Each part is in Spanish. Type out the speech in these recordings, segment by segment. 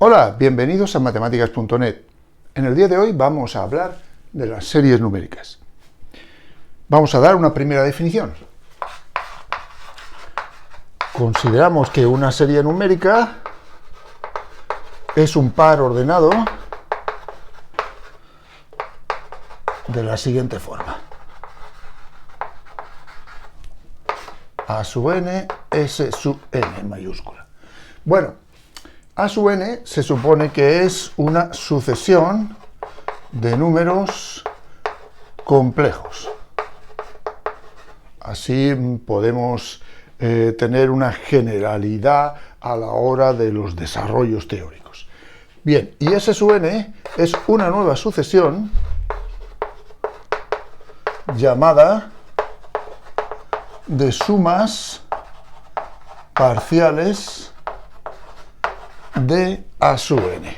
Hola, bienvenidos a matemáticas.net. En el día de hoy vamos a hablar de las series numéricas. Vamos a dar una primera definición. Consideramos que una serie numérica es un par ordenado de la siguiente forma. A sub n, S sub n en mayúscula. Bueno, A sub n se supone que es una sucesión de números complejos. Así podemos tener una generalidad a la hora de los desarrollos teóricos. Bien, y S sub n es una nueva sucesión llamada de sumas parciales de A sub n,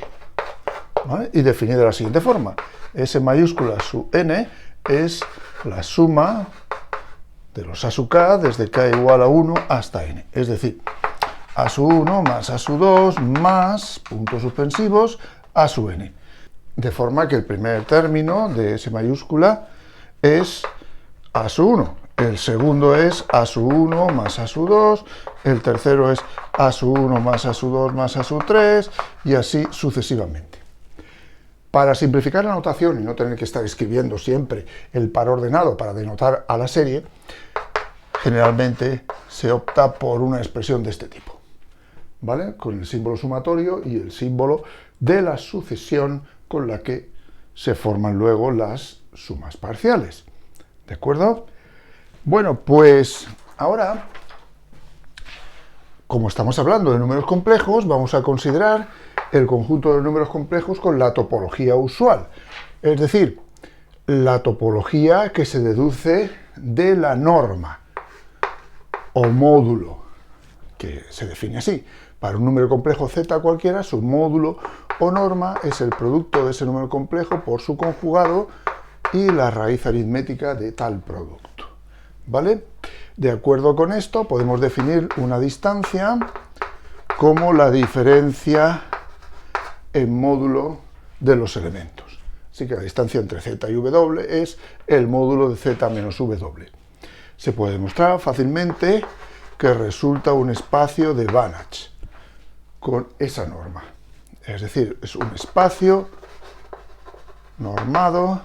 ¿vale? Y definida de la siguiente forma: S mayúscula sub n es la suma de los A sub k desde k igual a 1 hasta n, es decir, A sub 1 más A sub 2 más puntos suspensivos A sub n, de forma que el primer término de S mayúscula es A sub 1, el segundo es A sub 1 más A sub 2, el tercero es A sub 1 más A sub 2 más A sub 3, y así sucesivamente. Para simplificar la notación y no tener que estar escribiendo siempre el par ordenado para denotar a la serie, generalmente se opta por una expresión de este tipo, ¿vale? Con el símbolo sumatorio y el símbolo de la sucesión con la que se forman luego las sumas parciales. ¿De acuerdo? Bueno, pues ahora, como estamos hablando de números complejos, vamos a considerar el conjunto de números complejos con la topología usual, es decir, la topología que se deduce de la norma o módulo, que se define así. Para un número complejo z cualquiera, su módulo o norma es el producto de ese número complejo por su conjugado y la raíz aritmética de tal producto, ¿vale? De acuerdo con esto, podemos definir una distancia como la diferencia en módulo de los elementos. Así que la distancia entre z y w es el módulo de z menos w. Se puede demostrar fácilmente que resulta un espacio de Banach con esa norma. Es decir, es un espacio normado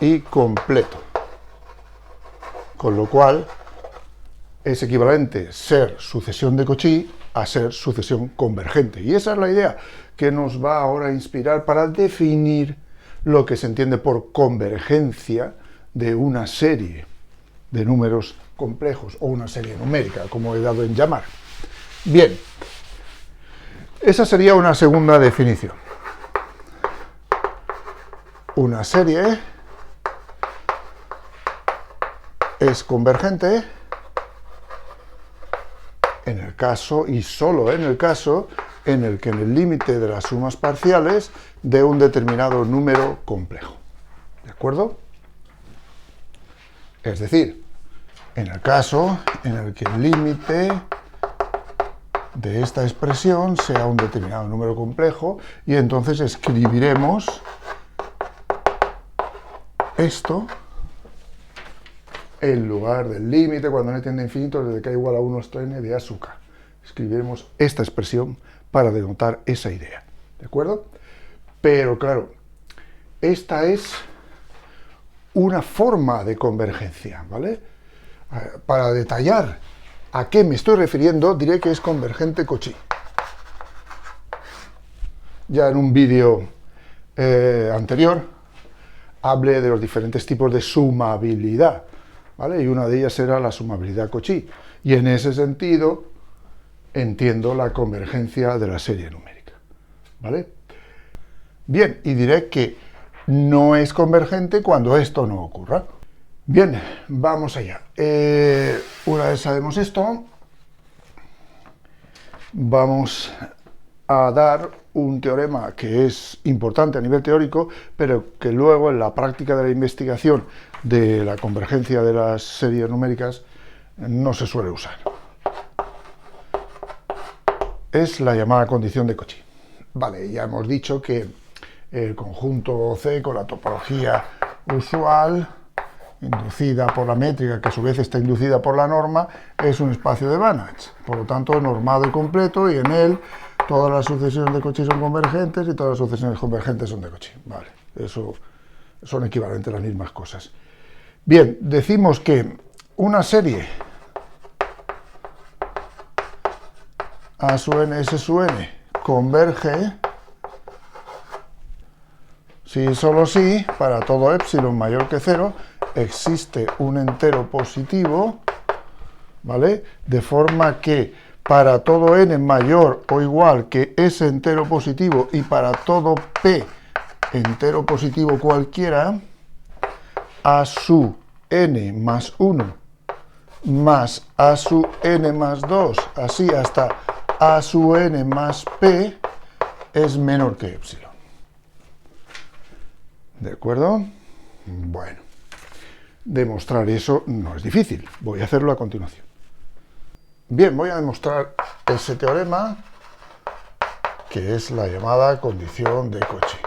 y completo, con lo cual es equivalente ser sucesión de Cauchy a ser sucesión convergente. Y esa es la idea que nos va ahora a inspirar para definir lo que se entiende por convergencia de una serie de números complejos o una serie numérica, como he dado en llamar. Bien, esa sería una segunda definición. Una serie es convergente en el caso, y solo en el caso, en el que en el límite de las sumas parciales de un determinado número complejo. ¿De acuerdo? Es decir, en el caso en el que el límite de esta expresión sea un determinado número complejo, y entonces escribiremos esto en lugar del límite cuando n tiende a infinito desde k igual a 1 hasta n de A sub k. Escribiremos esta expresión para denotar esa idea. ¿De acuerdo? Pero claro, esta es una forma de convergencia, ¿vale? Para detallar a qué me estoy refiriendo, diré que es convergente Cauchy. Ya en un vídeo anterior hablé de los diferentes tipos de sumabilidad, ¿vale? Y una de ellas era la sumabilidad Cauchy. Y en ese sentido entiendo la convergencia de la serie numérica, ¿vale? Bien, y diré que no es convergente cuando esto no ocurra. Bien, vamos allá. Una vez sabemos esto, vamos a dar un teorema que es importante a nivel teórico, pero que luego en la práctica de la investigación de la convergencia de las series numéricas no se suele usar. es la llamada condición de Cauchy. Vale, ya hemos dicho que el conjunto C con la topología usual, inducida por la métrica, que a su vez está inducida por la norma, es un espacio de Banach. Por lo tanto, normado y completo, y en él todas las sucesiones de Cauchy son convergentes y todas las sucesiones convergentes son de Cauchy. Vale, eso son equivalentes las mismas cosas. Bien, decimos que una serie A sub n, S sub n converge si y solo si para todo epsilon mayor que 0 existe un entero positivo, ¿vale? De forma que para todo n mayor o igual que ese entero positivo y para todo p entero positivo cualquiera, a sub n más 1 más a sub n más 2, así hasta a sub n más p es menor que epsilon. ¿De acuerdo? Bueno, demostrar eso no es difícil. Voy a hacerlo a continuación. Bien, voy a demostrar ese teorema, que es la llamada condición de Cauchy.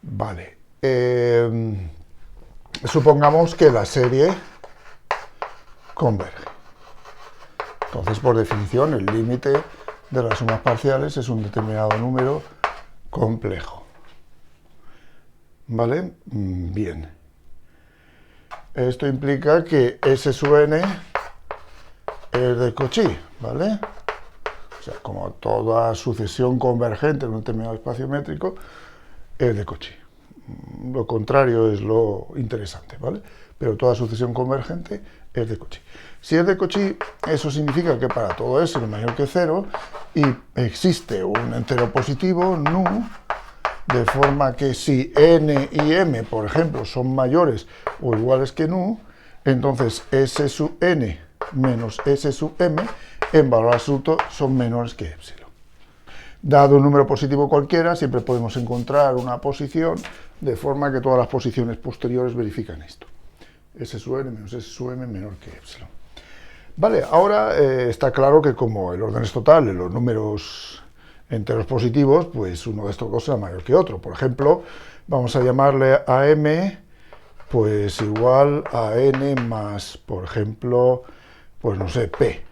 Vale. Supongamos que la serie converge. Entonces, por definición, el límite de las sumas parciales es un determinado número complejo. ¿Vale? Bien. Esto implica que S sub n es de Cauchy, ¿vale? O sea, como toda sucesión convergente en un determinado espacio métrico es de Cauchy. Lo contrario es lo interesante, ¿vale? Pero toda sucesión convergente es de Cauchy. Si es de Cauchy, eso significa que para todo S mayor que 0 y existe un entero positivo, nu, de forma que si n y m, por ejemplo, son mayores o iguales que nu, entonces S sub n menos S sub m en valor absoluto son menores que epsilon. Dado un número positivo cualquiera, siempre podemos encontrar una posición de forma que todas las posiciones posteriores verifican esto. S sub n menos S sub m menor que epsilon. Vale, ahora está claro que como el orden es total de los números enteros positivos, pues uno de estos dos será mayor que otro. Por ejemplo, vamos a llamarle a m, pues igual a n más, por ejemplo, pues no sé, p,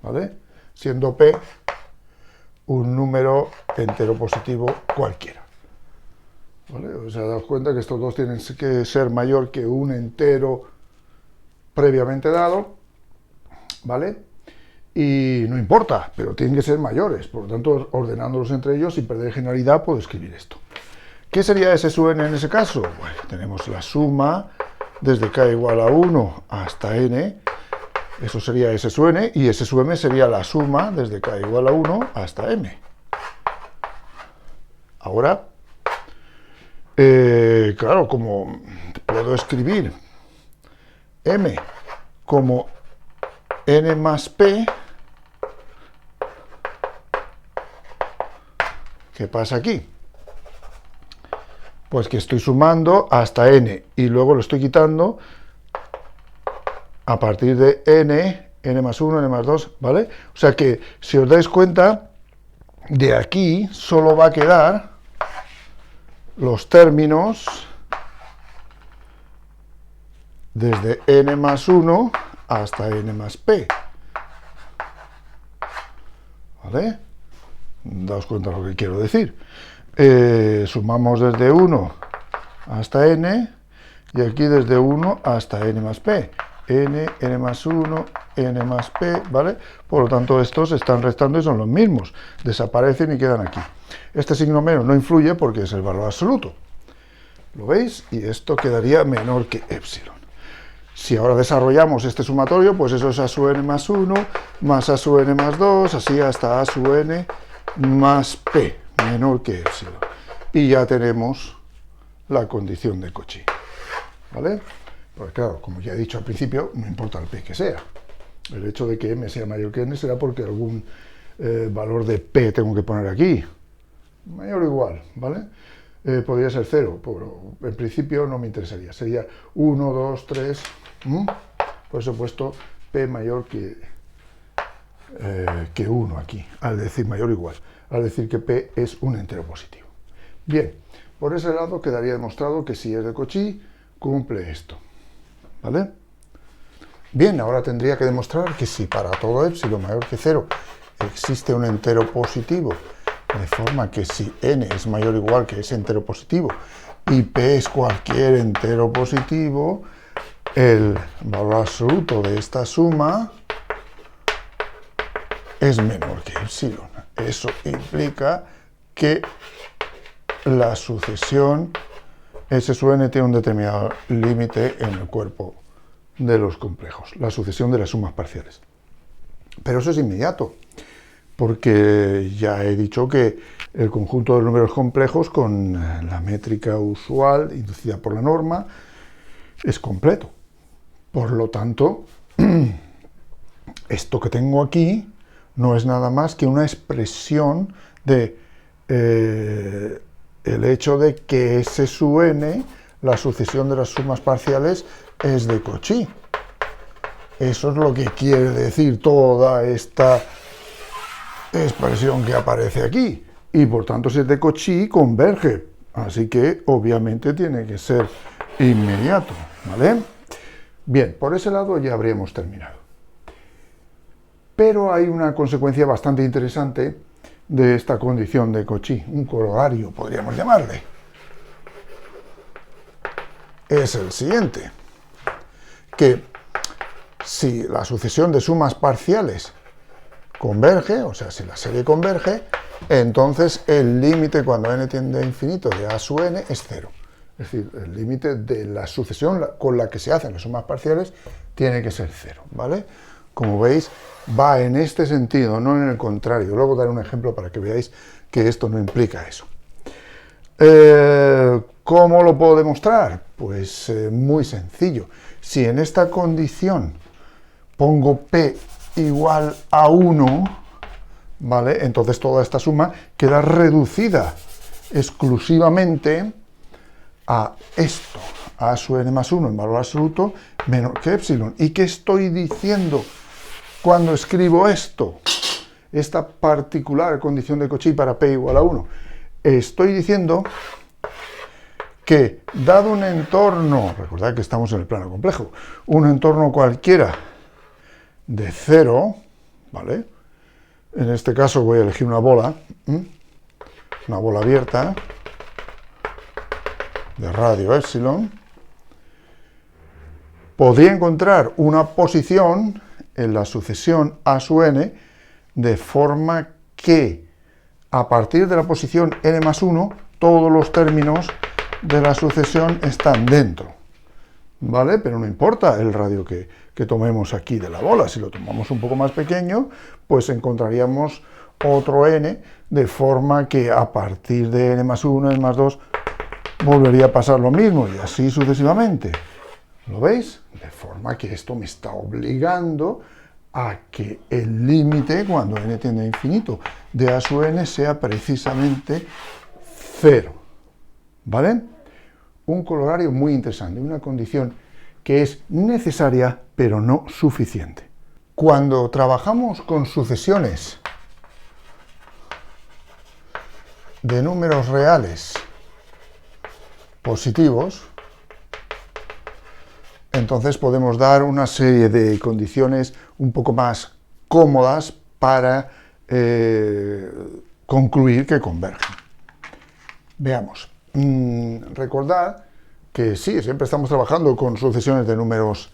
¿vale? Siendo p un número entero positivo cualquiera. ¿Vale? O sea, daos cuenta que estos dos tienen que ser mayor que un entero previamente dado, ¿vale? Y no importa, pero tienen que ser mayores. Por lo tanto, ordenándolos entre ellos sin perder generalidad, puedo escribir esto. ¿Qué sería S sub n en ese caso? Bueno, tenemos la suma desde k igual a 1 hasta n. Eso sería S sub n, y S sub m sería la suma desde k igual a 1 hasta m. Ahora, claro, como puedo escribir m como n más p, ¿qué pasa aquí? Pues que estoy sumando hasta n y luego lo estoy quitando a partir de n más 1, n más 2, ¿vale? O sea que, si os dais cuenta, de aquí solo va a quedar los términos desde n más 1 hasta n más p. ¿Vale? Daos cuenta de lo que quiero decir. Sumamos desde 1 hasta n, y aquí desde 1 hasta n más p. n más 1, n más p, ¿vale? Por lo tanto, estos se están restando y son los mismos. Desaparecen y quedan aquí. Este signo menos no influye porque es el valor absoluto. ¿Lo veis? Y esto quedaría menor que epsilon. Si ahora desarrollamos este sumatorio, pues eso es a sub n más 1, más a sub n más 2, así hasta a sub n más p, menor que epsilon. Y ya tenemos la condición de Cauchy. ¿Vale? Pues claro, como ya he dicho al principio, no importa el p que sea. El hecho de que m sea mayor que n será porque algún valor de p tengo que poner aquí. Mayor o igual, ¿vale? Podría ser 0, pero en principio no me interesaría. Sería 1, 2, 3. Por eso he puesto p mayor que que 1 aquí, al decir mayor o igual, al decir que P es un entero positivo. Bien, por ese lado quedaría demostrado que si es de Cauchy, cumple esto. ¿Vale? Bien, ahora tendría que demostrar que si para todo epsilon mayor que 0 existe un entero positivo, de forma que si n es mayor o igual que ese entero positivo y p es cualquier entero positivo, el valor absoluto de esta suma es menor que epsilon. Eso implica que la sucesión S sub n tiene un determinado límite en el cuerpo de los complejos, la sucesión de las sumas parciales. Pero eso es inmediato, porque ya he dicho que el conjunto de números complejos con la métrica usual inducida por la norma es completo. Por lo tanto, esto que tengo aquí no es nada más que una expresión de el hecho de que S sub n, la sucesión de las sumas parciales, es de Cauchy. Eso es lo que quiere decir toda esta expresión que aparece aquí. Y por tanto, si es de Cauchy, converge. Así que, obviamente, tiene que ser inmediato. ¿Vale? Bien, por ese lado ya habríamos terminado. Pero hay una consecuencia bastante interesante de esta condición de Cauchy, un corolario, podríamos llamarle. Es el siguiente, que si la sucesión de sumas parciales converge, o sea, si la serie converge, entonces el límite cuando n tiende a infinito de a sub n es 0. Es decir, el límite de la sucesión con la que se hacen las sumas parciales tiene que ser 0, ¿vale? Como veis, va en este sentido, no en el contrario. Luego daré un ejemplo para que veáis que esto no implica eso. ¿Cómo lo puedo demostrar? Pues muy sencillo. Si en esta condición pongo P igual a 1, ¿vale? Entonces toda esta suma queda reducida exclusivamente a esto, a sub n más 1 en valor absoluto menor que epsilon. ¿Y qué estoy diciendo cuando escribo esto? Esta particular condición de Cauchy para P igual a 1. Estoy diciendo que, dado un entorno, recordad que estamos en el plano complejo, un entorno cualquiera de 0, ¿vale? En este caso voy a elegir una bola abierta, de radio epsilon, podría encontrar una posición en la sucesión a sub n de forma que a partir de la posición n más 1 todos los términos de la sucesión están dentro, ¿vale? Pero no importa el radio que tomemos aquí de la bola. Si lo tomamos un poco más pequeño, pues encontraríamos otro n, de forma que a partir de n más 1, n más 2, volvería a pasar lo mismo, y así sucesivamente. ¿Lo veis? De forma que esto me está obligando a que el límite, cuando n tiende a infinito, de a sub n sea precisamente 0. ¿Vale? Un corolario muy interesante, una condición que es necesaria, pero no suficiente. Cuando trabajamos con sucesiones de números reales positivos, entonces podemos dar una serie de condiciones un poco más cómodas para concluir que convergen. Veamos. Recordad que sí, siempre estamos trabajando con sucesiones de números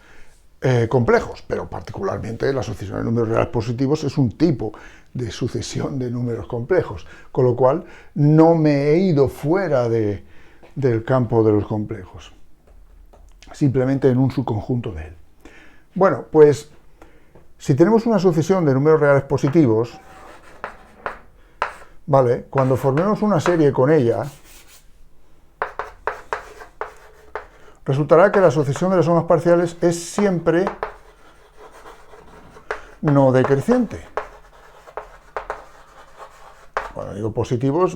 complejos, pero particularmente la sucesión de números reales positivos es un tipo de sucesión de números complejos, con lo cual no me he ido fuera del campo de los complejos, simplemente en un subconjunto de él. Bueno, pues si tenemos una sucesión de números reales positivos, ¿vale? Cuando formemos una serie con ella, resultará que la sucesión de las sumas parciales es siempre no decreciente. Cuando digo positivos,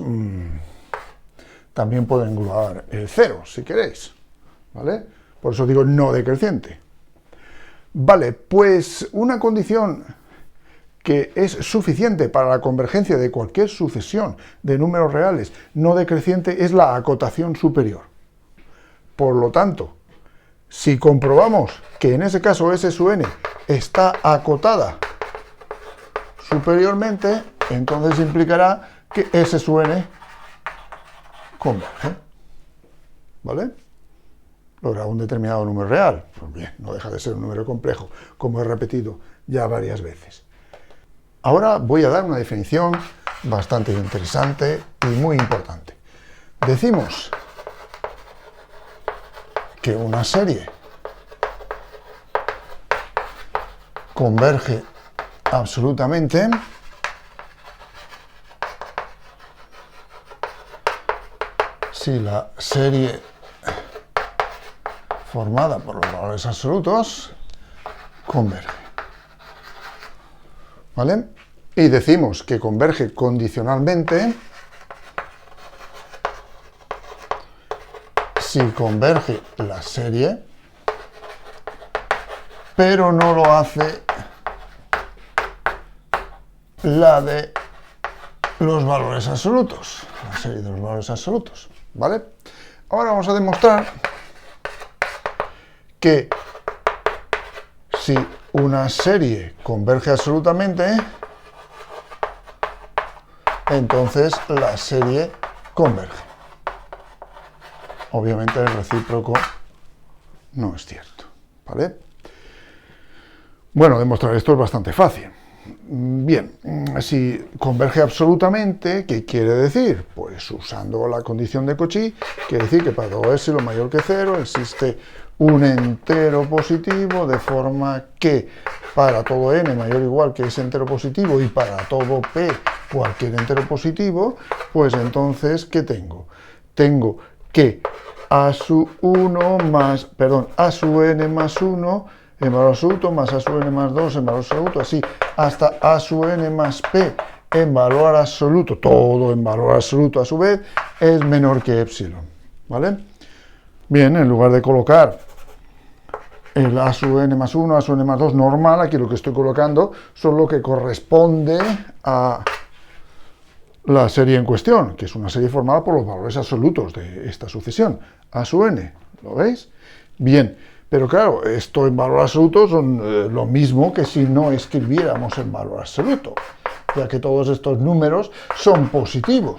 también puedo englobar el 0, si queréis, ¿vale? Por eso digo no decreciente. Vale, pues una condición que es suficiente para la convergencia de cualquier sucesión de números reales no decreciente es la acotación superior. Por lo tanto, si comprobamos que en ese caso S sub n está acotada superiormente, entonces implicará que S sub n converge. ¿Vale? Logra un determinado número real. Pues bien, no deja de ser un número complejo, como he repetido ya varias veces. Ahora voy a dar una definición bastante interesante y muy importante. Decimos que una serie converge absolutamente si la serie formada por los valores absolutos converge. ¿Vale? Y decimos que converge condicionalmente si converge la serie, pero no lo hace la de los valores absolutos, la serie de los valores absolutos. ¿Vale? Ahora vamos a demostrar que si una serie converge absolutamente, entonces la serie converge. Obviamente el recíproco no es cierto, ¿vale? Bueno, demostrar esto es bastante fácil. Bien, si converge absolutamente, ¿qué quiere decir? Pues usando la condición de Cauchy, quiere decir que para todo S lo mayor que 0 existe un entero positivo, de forma que para todo n mayor o igual que ese entero positivo y para todo p cualquier entero positivo, pues entonces, ¿qué tengo? Tengo que a sub 1 más, perdón, a sub n más 1 en valor absoluto más a sub n más 2 en valor absoluto, así hasta a sub n más p en valor absoluto, todo en valor absoluto a su vez, es menor que epsilon, ¿vale? Bien, en lugar de colocar el a sub n más 1, a sub n más 2 normal, aquí lo que estoy colocando son lo que corresponde a la serie en cuestión, que es una serie formada por los valores absolutos de esta sucesión, a sub n, ¿lo veis? Bien, pero claro, esto en valor absoluto son lo mismo que si no escribiéramos en valor absoluto, ya que todos estos números son positivos.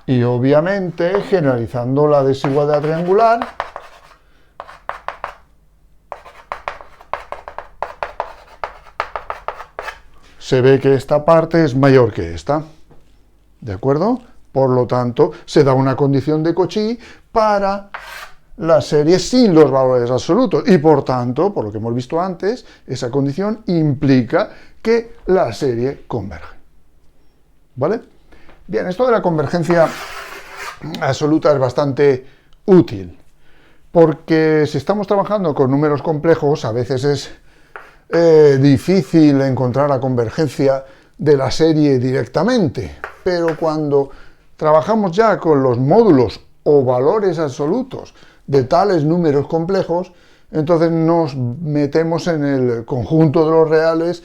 Y obviamente, generalizando la desigualdad triangular, se ve que esta parte es mayor que esta, ¿de acuerdo? Por lo tanto, se da una condición de Cauchy para la serie sin los valores absolutos y, por tanto, por lo que hemos visto antes, esa condición implica que la serie converge. ¿Vale? Bien, esto de la convergencia absoluta es bastante útil, porque si estamos trabajando con números complejos, a veces es difícil encontrar la convergencia de la serie directamente, pero cuando trabajamos ya con los módulos o valores absolutos de tales números complejos, entonces nos metemos en el conjunto de los reales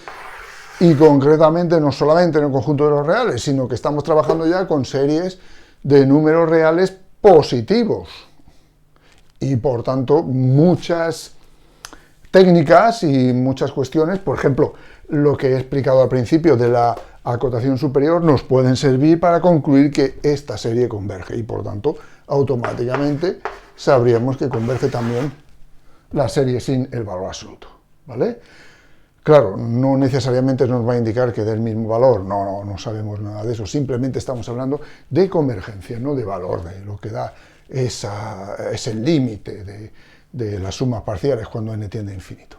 y concretamente no solamente en el conjunto de los reales, sino que estamos trabajando ya con series de números reales positivos y por tanto muchas técnicas y muchas cuestiones, por ejemplo, lo que he explicado al principio de la acotación superior, nos pueden servir para concluir que esta serie converge y por tanto automáticamente sabríamos que converge también la serie sin el valor absoluto, ¿vale? Claro, no necesariamente nos va a indicar que dé el mismo valor, no sabemos nada de eso, simplemente estamos hablando de convergencia, no de valor, de lo que da ese límite de las sumas parciales cuando n tiende a infinito.